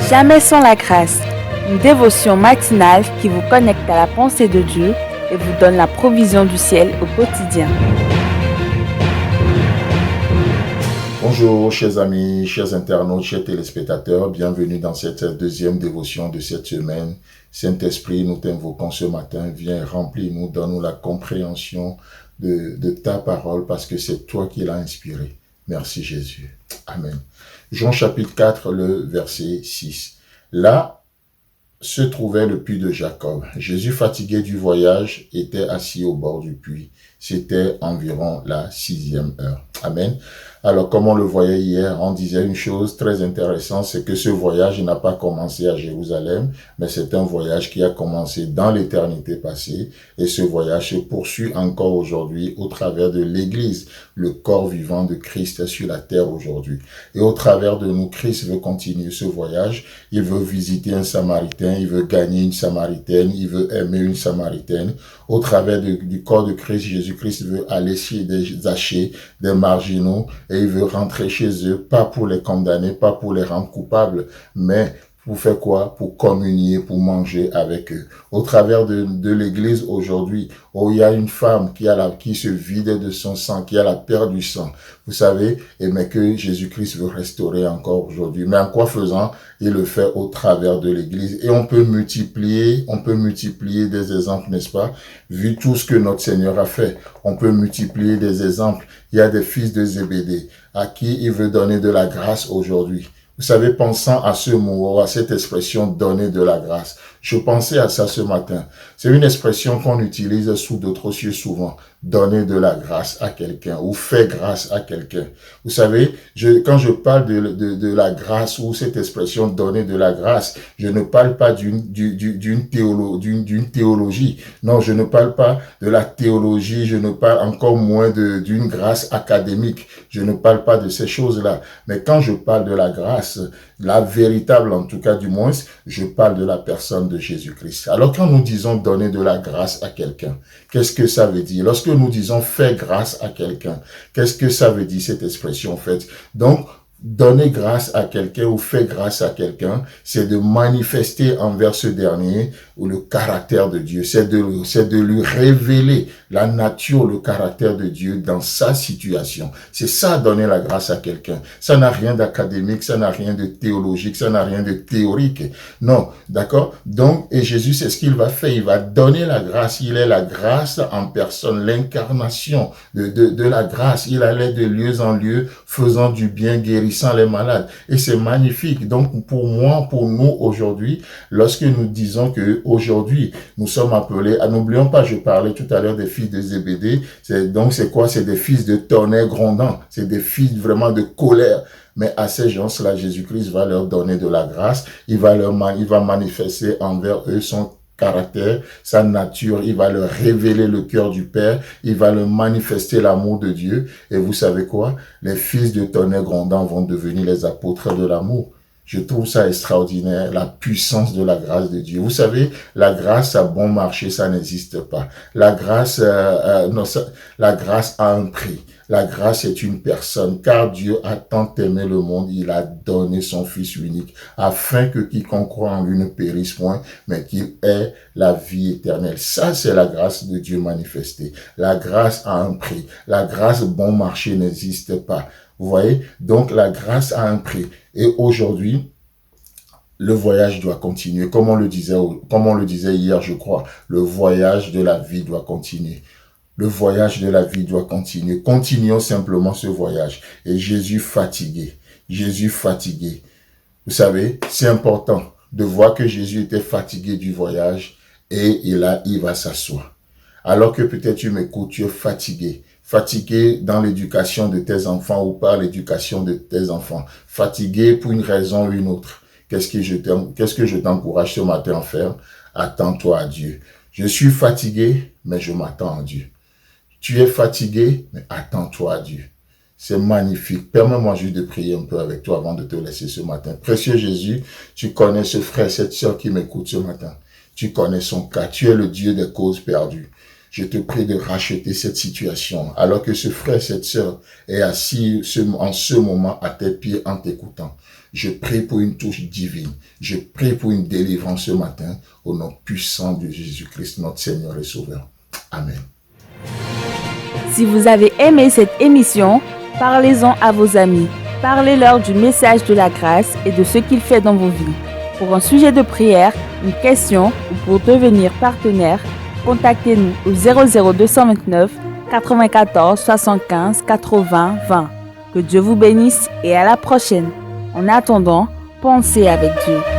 Jamais sans la grâce, une dévotion matinale qui vous connecte à la pensée de Dieu et vous donne la provision du ciel au quotidien. Bonjour chers amis, chers internautes, chers téléspectateurs, bienvenue dans cette deuxième dévotion de cette semaine. Saint-Esprit, nous t'invoquons ce matin, viens remplis-nous, donne-nous la compréhension de ta parole parce que c'est toi qui l'as inspirée. Merci Jésus. Amen. Jean chapitre 4, le verset 6. Là se trouvait le puits de Jacob. Jésus, fatigué du voyage, était assis au bord du puits. C'était environ la 6e heure. Amen. Alors, comme on le voyait hier, on disait une chose très intéressante, c'est que ce voyage n'a pas commencé à Jérusalem, mais c'est un voyage qui a commencé dans l'éternité passée, et ce voyage se poursuit encore aujourd'hui au travers de l'Église, le corps vivant de Christ sur la terre aujourd'hui. Et au travers de nous, Christ veut continuer ce voyage. Il veut visiter un Samaritain, il veut gagner une Samaritaine, il veut aimer une Samaritaine. Au travers du corps de Christ, Jésus-Christ veut aller chez des Zachée, des marginaux, et il veut rentrer chez eux, pas pour les condamner, pas pour les rendre coupables, mais pour faire quoi? Pour communier, pour manger avec eux. Au travers de l'Église aujourd'hui, où il y a une femme qui se vide de son sang, qui a la perte du sang, vous savez, mais que Jésus-Christ veut restaurer encore aujourd'hui. Mais en quoi faisant? Il le fait au travers de l'Église. Et on peut multiplier des exemples, n'est-ce pas? Vu tout ce que notre Seigneur a fait, on peut multiplier des exemples. Il y a des fils de Zébédée à qui il veut donner de la grâce aujourd'hui. Vous savez, pensant à ce mot, à cette expression « donner de la grâce », je pensais à ça ce matin. C'est une expression qu'on utilise sous d'autres cieux souvent. Donner de la grâce à quelqu'un ou faire grâce à quelqu'un. Vous savez, quand je parle de la grâce ou cette expression donner de la grâce, je ne parle pas d'une théologie. Non, je ne parle pas de la théologie, je ne parle encore moins d'une grâce académique. Je ne parle pas de ces choses-là. Mais quand je parle de la grâce, la véritable en tout cas du moins, je parle de la personne de Jésus-Christ. Alors quand nous disons donner de la grâce à quelqu'un, qu'est-ce que ça veut dire? Lorsque nous disons faire grâce à quelqu'un, qu'est-ce que ça veut dire cette expression en fait? Donc, donner grâce à quelqu'un ou faire grâce à quelqu'un, c'est de manifester envers ce dernier ou le caractère de Dieu. C'est de lui révéler la nature, le caractère de Dieu dans sa situation. C'est ça, donner la grâce à quelqu'un. Ça n'a rien d'académique, ça n'a rien de théologique, ça n'a rien de théorique. Non, d'accord? Donc, et Jésus, c'est ce qu'il va faire. Il va donner la grâce. Il est la grâce en personne, l'incarnation de la grâce. Il allait de lieu en lieu, faisant du bien, guérissant les malades. Et c'est magnifique. Donc, pour moi, pour nous aujourd'hui, lorsque nous disons que aujourd'hui, nous sommes appelés, n'oublions pas, je parlais tout à l'heure des fils de Zébédée. Donc, c'est quoi? C'est des fils de tonnerre grondant. C'est des fils vraiment de colère. Mais à ces gens-là, Jésus-Christ va leur donner de la grâce. Il va manifester envers eux son caractère, sa nature, il va leur révéler le cœur du Père, il va leur manifester l'amour de Dieu. Et vous savez quoi? Les fils de tonnerre grondant vont devenir les apôtres de l'amour. Je trouve ça extraordinaire, la puissance de la grâce de Dieu. Vous savez, la grâce à bon marché, ça n'existe pas. La grâce a un prix. La grâce est une personne, car Dieu a tant aimé le monde, il a donné son Fils unique, afin que quiconque croit en lui ne périsse point, mais qu'il ait la vie éternelle. Ça, c'est la grâce de Dieu manifestée. La grâce a un prix. La grâce bon marché n'existe pas. Vous voyez? Donc, la grâce a un prix. Et aujourd'hui, le voyage doit continuer. Comme on le disait hier, je crois, le voyage de la vie doit continuer. Le voyage de la vie doit continuer. Continuons simplement ce voyage. Et Jésus fatigué. Jésus fatigué. Vous savez, c'est important de voir que Jésus était fatigué du voyage et il va s'asseoir. Alors que peut-être tu m'écoutes, tu es fatigué. Fatigué dans l'éducation de tes enfants ou par l'éducation de tes enfants. Fatigué pour une raison ou une autre. Qu'est-ce que je t'encourage ce matin à faire? Attends-toi à Dieu. Je suis fatigué, mais je m'attends à Dieu. Tu es fatigué, mais attends-toi à Dieu. C'est magnifique. Permets-moi juste de prier un peu avec toi avant de te laisser ce matin. Précieux Jésus, tu connais ce frère, cette sœur qui m'écoute ce matin. Tu connais son cas. Tu es le Dieu des causes perdues. Je te prie de racheter cette situation, alors que ce frère, cette sœur est assis en ce moment à tes pieds en t'écoutant. Je prie pour une touche divine. Je prie pour une délivrance ce matin, au nom puissant de Jésus-Christ, notre Seigneur et Sauveur. Amen. Si vous avez aimé cette émission, parlez-en à vos amis. Parlez-leur du message de la grâce et de ce qu'il fait dans vos vies. Pour un sujet de prière, une question ou pour devenir partenaire, contactez-nous au 00229 94 75 80 20. Que Dieu vous bénisse et à la prochaine. En attendant, pensez avec Dieu.